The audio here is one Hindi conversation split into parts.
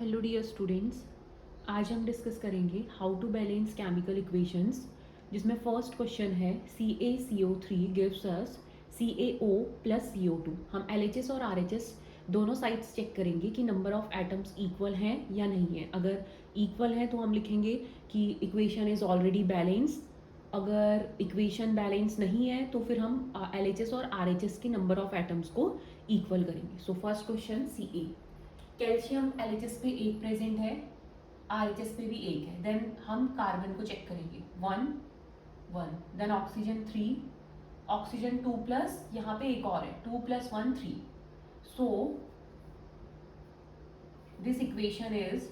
हेलो डियर स्टूडेंट्स, आज हम डिस्कस करेंगे how to balance chemical equations, जिसमें फर्स्ट क्वेश्चन है CaCO3 gives us CaO plus CO2। हम LHS और RHS दोनों साइड्स चेक करेंगे कि नंबर ऑफ एटम्स इक्वल हैं या नहीं है। अगर इक्वल हैं तो हम लिखेंगे कि इक्वेशन इज ऑलरेडी बैलेंस। अगर इक्वेशन बैलेंस नहीं है तो फिर हम LHS और RHS के नंबर ऑफ एटम्स को इक्वल करेंगे। So first question Ca, calcium LHS पे एक प्रेजेंट है, RHS पे भी एक है। देन हम कार्बन को चेक करेंगे, 1 1। देन ऑक्सीजन 3, ऑक्सीजन 2 प्लस, यहाँ पे एक और है 2 + 1 3। So this equation is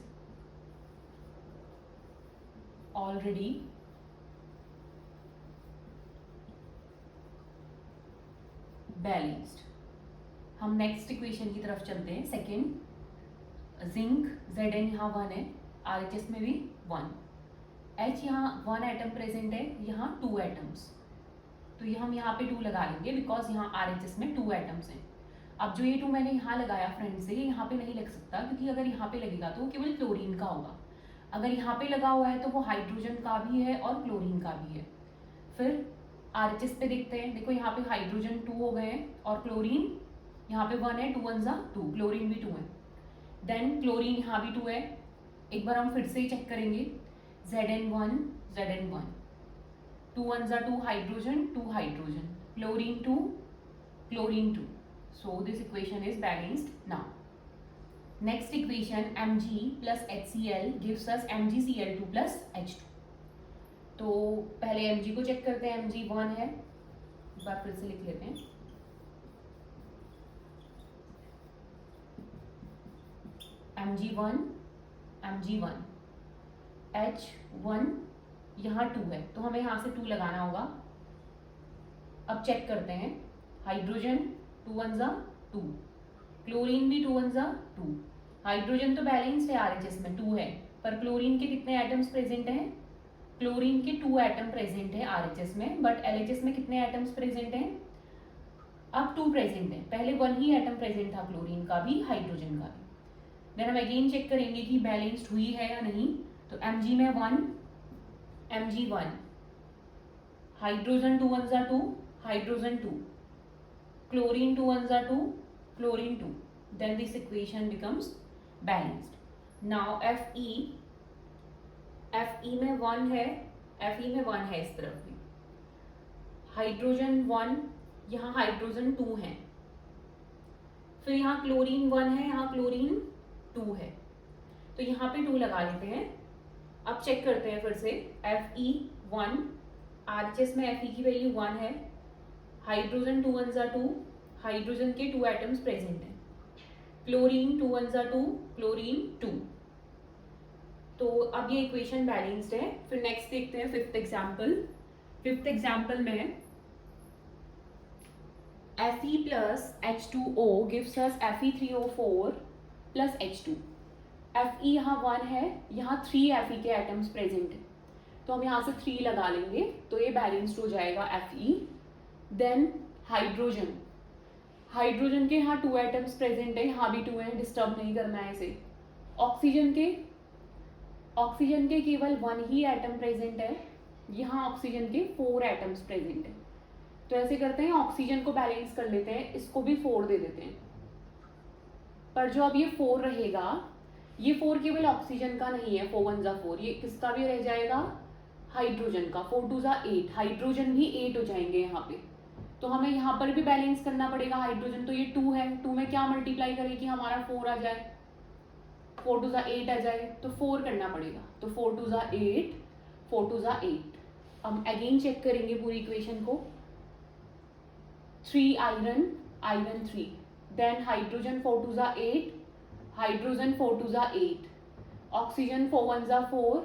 already balanced. हम नेक्स्ट इक्वेशन की तरफ चलते हैं। सेकेंड, जिंक Zn यहाँ 1 है, RHS में भी 1, H यहाँ 1 एटम प्रेजेंट है, यहाँ 2 एटम्स, तो ये हम यहाँ पे 2 लगा लेंगे बिकॉज यहाँ RHS में 2 एटम्स हैं। अब जो ये 2 मैंने यहाँ लगाया फ्रेंड से, ये यहाँ पे नहीं लग सकता क्योंकि अगर यहाँ पे लगेगा तो वो केवल क्लोरीन का होगा। अगर यहाँ पे लगा हुआ है तो वो हाइड्रोजन का भी है और क्लोरीन का भी है। फिर RHS पे देखते हैं, देखो यहाँ पे हाइड्रोजन 2 हो गए हैं और क्लोरीन यहाँ पे 1 है, 2 1 2, क्लोरीन भी 2 है। देन क्लोरीन यहाँ भी 2 है। एक बार हम फिर से ही चेक करेंगे, Zn1 Zn1, 2 1 2 hydrogen, 2 hydrogen, chlorine 2 chlorine 2। So this equation is balanced now. Next equation Mg plus HCl gives us MgCl2 plus H2। तो पहले Mg को चेक करते हैं, Mg 1 है, एक बार फिर से लिख लेते हैं, Mg1 Mg1, H1 यहाँ 2 है तो हमें यहाँ से 2 लगाना होगा। अब चेक करते हैं, हाइड्रोजन 2 1 2, क्लोरीन भी 2 1 2। हाइड्रोजन तो बैलेंस्ड है, RHS में 2 है, पर क्लोरीन के कितने एटम्स प्रेजेंट हैं? क्लोरीन के 2 एटम प्रेजेंट है RHS में, बट LHS में कितने एटम्स प्रेजेंट हैं? अब 2 प्रेजेंट है, पहले 1 ही एटम प्रेजेंट था क्लोरीन का भी, हाइड्रोजन का भी। देन हम अगेन चेक करेंगे कि बैलेंस्ड हुई है या नहीं। तो Mg में 1, Mg1, hydrogen 2 1 2, hydrogen 2, chlorine 2 1 2, chlorine 2। Then this equation becomes balanced. Now Fe, Fe में 1 है, Fe में 1 है इस तरफ भी, हाइड्रोजन 1, यहाँ हाइड्रोजन 2 है, फिर यहाँ क्लोरीन 1 है, यहाँ क्लोरीन 2 है, तो यहाँ पे 2 लगा लेते हैं। अब चेक करते हैं फिर से, Fe1, RHS में Fe की वैल्यू 1 है, हाइड्रोजन 2 1 2, हाइड्रोजन के 2 एटम्स प्रेजेंट हैं, क्लोरीन 2 1 2, क्लोरीन 2। तो अब ये इक्वेशन बैलेंस्ड है। फिर नेक्स्ट देखते हैं फिफ्थ एग्जाम्पल। फिफ्थ एग्जाम्पल में Fe प्लस H2O गिव्स अस Fe3O4 प्लस H2। Fe यहाँ 1 है, यहाँ 3 Fe के एटम्स प्रेजेंट है, तो हम यहाँ से 3 लगा लेंगे तो ये बैलेंस्ड हो जाएगा Fe। देन हाइड्रोजन, हाइड्रोजन के यहाँ 2 एटम्स प्रेजेंट है, यहाँ भी 2 है, डिस्टर्ब नहीं करना है इसे। ऑक्सीजन के केवल 1 ही एटम प्रेजेंट है, यहाँ ऑक्सीजन के 4 एटम्स प्रेजेंट है। तो ऐसे करते हैं, ऑक्सीजन को बैलेंस कर लेते हैं, इसको भी 4 दे देते हैं। पर जो अब ये 4 रहेगा, ये 4 केवल ऑक्सीजन का नहीं है, 4 1 4, ये किसका भी रह जाएगा? हाइड्रोजन का। 4 2 8, हाइड्रोजन भी 8 हो जाएंगे यहाँ पे। तो हमें यहाँ पर भी बैलेंस करना पड़ेगा हाइड्रोजन, तो ये 2 है, 2 में क्या मल्टीप्लाई करें कि हमारा 4 आ जाए, 4 2 8 आ जाए, तो 4 करना पड़ेगा। तो 4 2 8, 4 2 8। हम अगेन चेक करेंगे पूरी इक्वेशन को, 3 iron, iron 3, then hydrogen 4 2 8, hydrogen 4 2 8, oxygen 4 1 4,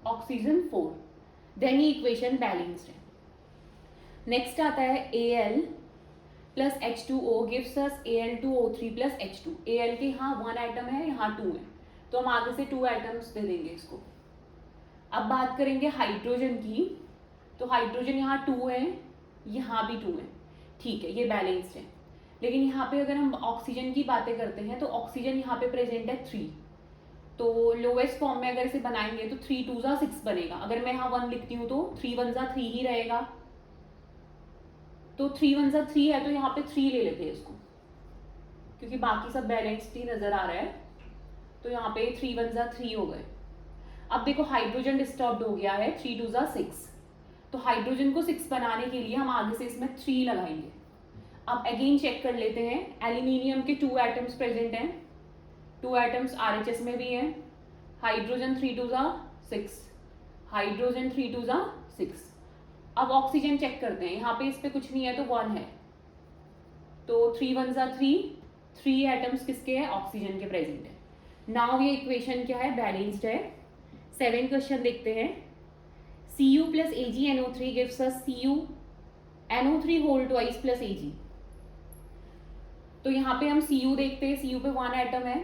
oxygen 4। Then ये इक्वेशन बैलेंस्ड है। नेक्स्ट आता है Al plus H2O gives us Al2O3 plus H2। Al के यहाँ 1 एटम है, यहाँ 2 है, तो हम आगे से 2 एटम्स दे देंगे इसको। अब बात करेंगे हाइड्रोजन की, तो हाइड्रोजन यहाँ 2 है, यहाँ भी 2 है, ठीक है, ये बैलेंस्ड है। लेकिन यहाँ पे अगर हम ऑक्सीजन की बातें करते हैं तो ऑक्सीजन यहाँ पे प्रेजेंट है 3, तो लोएस्ट फॉर्म में अगर इसे बनाएंगे तो 3 2 जा 6 बनेगा। अगर मैं यहाँ 1 लिखती हूँ तो 3 1 जा 3 ही रहेगा। तो 3 1 जा 3 है तो यहाँ पे 3 ले लेते हैं इसको, क्योंकि बाकी सब बैलेंस्ड ही नजर आ रहा है। तो यहाँ पे 3 1 जा 3 हो गए। अब देखो हाइड्रोजन डिस्टर्ब हो गया है, 3 2 जा 6। तो हाइड्रोजन को 6 बनाने के लिए हम आगे से इसमें 3 लगाएंगे। अब अगेन चेक कर लेते हैं, एल्यूमिनियम के 2 एटम्स प्रेजेंट हैं, 2 एटम्स RHS में भी हैं। हाइड्रोजन 3 2 जा 6, हाइड्रोजन 3 2 जा 6। अब ऑक्सीजन चेक करते हैं, यहाँ पे इस पे कुछ नहीं है तो 1 है। तो 3 1 जा 3, 3 एटम्स किसके हैं, ऑक्सीजन के प्रेजेंट है। नाउ ये इक्वेशन क्या है, बैलेंस्ड है। 7 क्वेश्चन देखते हैं। Cu plus AgNO3 gives us CuNO3 whole twice plus Ag। तो यहाँ पे हम Cu देखते हैं, Cu पे 1 एटम है,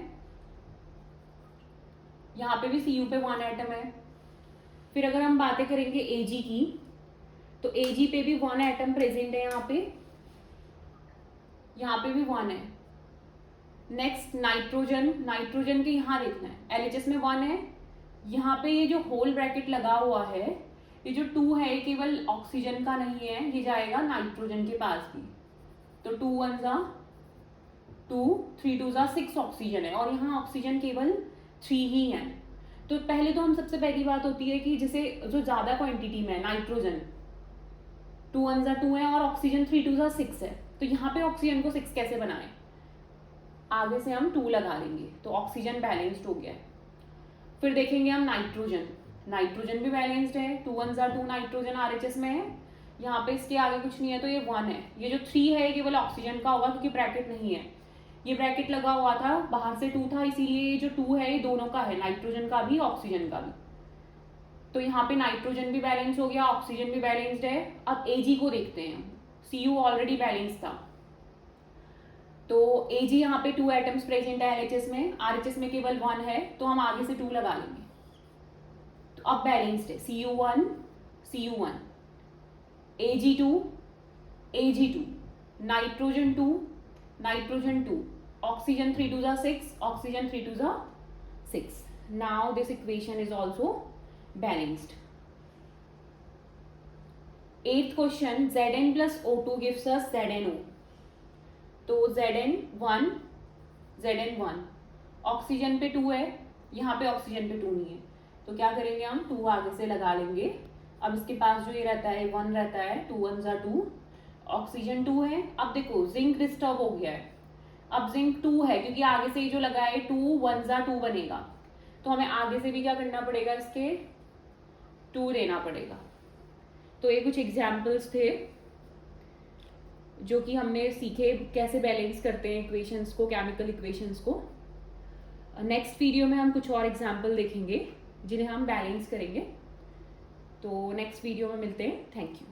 यहाँ पे भी Cu पे 1 एटम है। फिर अगर हम बातें करेंगे Ag की, तो Ag पे भी 1 एटम प्रेजेंट है, यहाँ पे भी 1 है। नेक्स्ट नाइट्रोजन, नाइट्रोजन के यहाँ देखना है, LHS में 1 है। यहाँ पे ये जो होल ब्रैकेट लगा हुआ है, ये जो 2 है ये केवल ऑक्सीजन का नहीं है, ये जाएगा नाइट्रोजन के पास भी। तो 2 1 जा 2, 3 2 जा 6 ऑक्सीजन है, और यहाँ ऑक्सीजन केवल 3 ही है। तो पहले तो हम सबसे पहली बात होती है कि जैसे जो ज्यादा क्वांटिटी में है नाइट्रोजन 2 1 जा 2 है और ऑक्सीजन 3 2 जा 6 है, तो यहाँ पे ऑक्सीजन को 6 कैसे बनाए, आगे से हम 2 लगा लेंगे, तो ऑक्सीजन बैलेंस्ड हो गया है। फिर देखेंगे हम नाइट्रोजन, नाइट्रोजन भी बैलेंस्ड है, 2 1 जा 2 नाइट्रोजन RHS में है, यहाँ पे इसके आगे कुछ नहीं है तो ये 1 है। ये जो 3 है ये केवल ऑक्सीजन का होगा, क्योंकि ब्रैकेट नहीं है, ये ब्रैकेट लगा हुआ था, बाहर से 2 था, इसीलिए ये जो 2 है ये दोनों का है, नाइट्रोजन का भी ऑक्सीजन का भी। तो यहाँ पे नाइट्रोजन भी बैलेंस हो गया, ऑक्सीजन भी बैलेंस्ड है। अब Ag को देखते हैं, Cu ऑलरेडी बैलेंस था, तो Ag यहाँ पे 2 एटम्स प्रेजेंट है LHS में, RHS में केवल 1 है, तो हम आगे से 2 लगा लेंगे। तो अब बैलेंस्ड है, Cu1 Cu1, Ag2 Ag2, nitrogen 2 nitrogen 2, oxygen 3 2 जा 6, ऑक्सीजन 3 2 जा 6। Now this equation is also balanced. 8th question, Zn plus O2 gives us ZnO। तो Zn1 ऑक्सीजन पे 2 है, यहाँ पे ऑक्सीजन पे 2 नहीं है, तो क्या करेंगे हम 2 आगे से लगा लेंगे। अब इसके पास जो ये रहता है 1 रहता है, 2 1 जा 2, ऑक्सीजन 2 है। अब देखो जिंक डिस्टर्ब हो गया है, अब जिंक 2 है, क्योंकि आगे से ये जो लगा है 2 1 जा 2 बनेगा, तो हमें आगे से भी क्या करना पड़ेगा, इसके 2 लेना पड़ेगा। तो ये कुछ एग्जाम्पल्स थे जो कि हमने सीखे कैसे बैलेंस करते हैं इक्वेशंस को, केमिकल इक्वेशंस को। नेक्स्ट वीडियो में हम कुछ और एग्जाम्पल देखेंगे जिन्हें हम बैलेंस करेंगे। तो नेक्स्ट वीडियो में मिलते हैं, थैंक यू।